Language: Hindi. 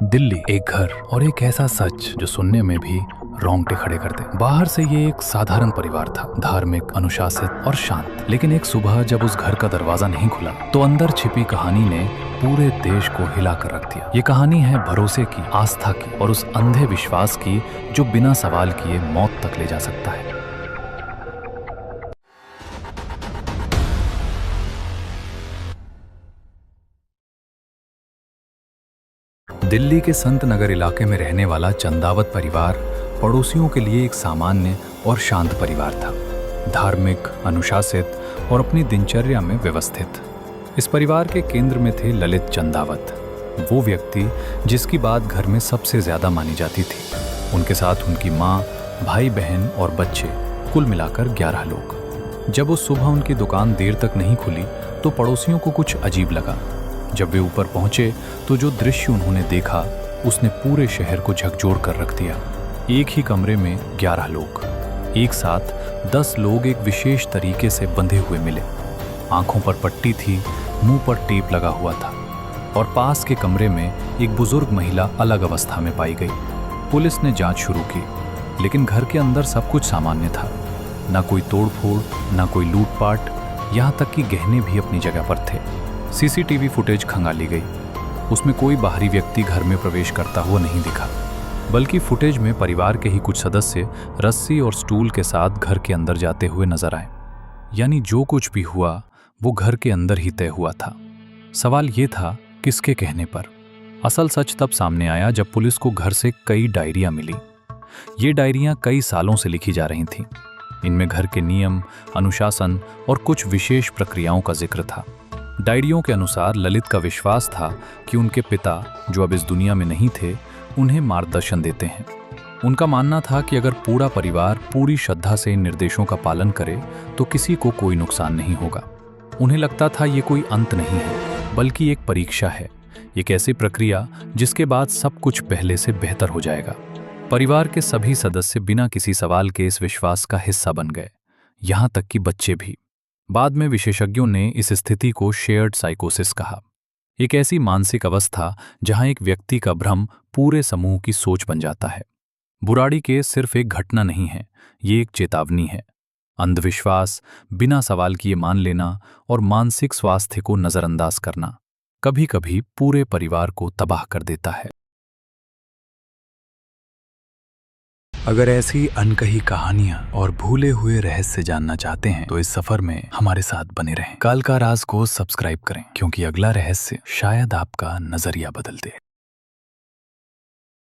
दिल्ली, एक घर और एक ऐसा सच जो सुनने में भी रोंगटे खड़े कर दे। बाहर से ये एक साधारण परिवार था, धार्मिक, अनुशासित और शांत। लेकिन एक सुबह जब उस घर का दरवाजा नहीं खुला तो अंदर छिपी कहानी ने पूरे देश को हिला कर रख दिया। ये कहानी है भरोसे की, आस्था की और उस अंधे विश्वास की जो बिना सवाल किए मौत तक ले जा सकता है। दिल्ली के संत नगर इलाके में रहने वाला चंदावत परिवार पड़ोसियों के लिए एक सामान्य और शांत परिवार था, धार्मिक, अनुशासित और अपनी दिनचर्या में व्यवस्थित। इस परिवार के केंद्र में थे ललित चंदावत, वो व्यक्ति जिसकी बात घर में सबसे ज्यादा मानी जाती थी। उनके साथ उनकी माँ, भाई बहन और बच्चे, कुल मिलाकर 11 लोग। जब उस सुबह उनकी दुकान देर तक नहीं खुली तो पड़ोसियों को कुछ अजीब लगा। जब वे ऊपर पहुंचे तो जो दृश्य उन्होंने देखा उसने पूरे शहर को झकझोर कर रख दिया। एक ही कमरे में 11 लोग, एक साथ 10 लोग एक विशेष तरीके से बंधे हुए मिले। आंखों पर पट्टी थी, मुंह पर टेप लगा हुआ था और पास के कमरे में एक बुजुर्ग महिला अलग अवस्था में पाई गई। पुलिस ने जांच शुरू की, लेकिन घर के अंदर सब कुछ सामान्य था। ना कोई तोड़फोड़, ना कोई लूटपाट, यहाँ तक कि गहने भी अपनी जगह पर थे। सीसीटीवी फुटेज खंगाली गई, उसमें कोई बाहरी व्यक्ति घर में प्रवेश करता हुआ नहीं दिखा, बल्कि फुटेज में परिवार के ही कुछ सदस्य रस्सी और स्टूल के साथ घर के अंदर जाते हुए नजर आए। यानी जो कुछ भी हुआ वो घर के अंदर ही तय हुआ था। सवाल ये था, किसके कहने पर? असल सच तब सामने आया जब पुलिस को घर से कई डायरियां मिली। ये डायरियां कई सालों से लिखी जा रही थीं। इनमें घर के नियम, अनुशासन और कुछ विशेष प्रक्रियाओं का जिक्र था। डायरियों के अनुसार ललित का विश्वास था कि उनके पिता, जो अब इस दुनिया में नहीं थे, उन्हें मार्गदर्शन देते हैं। उनका मानना था कि अगर पूरा परिवार पूरी श्रद्धा से इन निर्देशों का पालन करे तो किसी को कोई नुकसान नहीं होगा। उन्हें लगता था ये कोई अंत नहीं है, बल्कि एक परीक्षा है, एक ऐसी प्रक्रिया जिसके बाद सब कुछ पहले से बेहतर हो जाएगा। परिवार के सभी सदस्य बिना किसी सवाल के इस विश्वास का हिस्सा बन गए, यहाँ तक कि बच्चे भी। बाद में विशेषज्ञों ने इस स्थिति को शेयर्ड साइकोसिस कहा, एक ऐसी मानसिक अवस्था जहां एक व्यक्ति का भ्रम पूरे समूह की सोच बन जाता है। बुराड़ी केस सिर्फ एक घटना नहीं है, ये एक चेतावनी है। अंधविश्वास, बिना सवाल किए मान लेना और मानसिक स्वास्थ्य को नजरअंदाज करना कभी कभी पूरे परिवार को तबाह कर देता है। अगर ऐसी अनकही कहानियां और भूले हुए रहस्य जानना चाहते हैं तो इस सफर में हमारे साथ बने रहें। काल का राज को सब्सक्राइब करें, क्योंकि अगला रहस्य शायद आपका नजरिया बदल दे।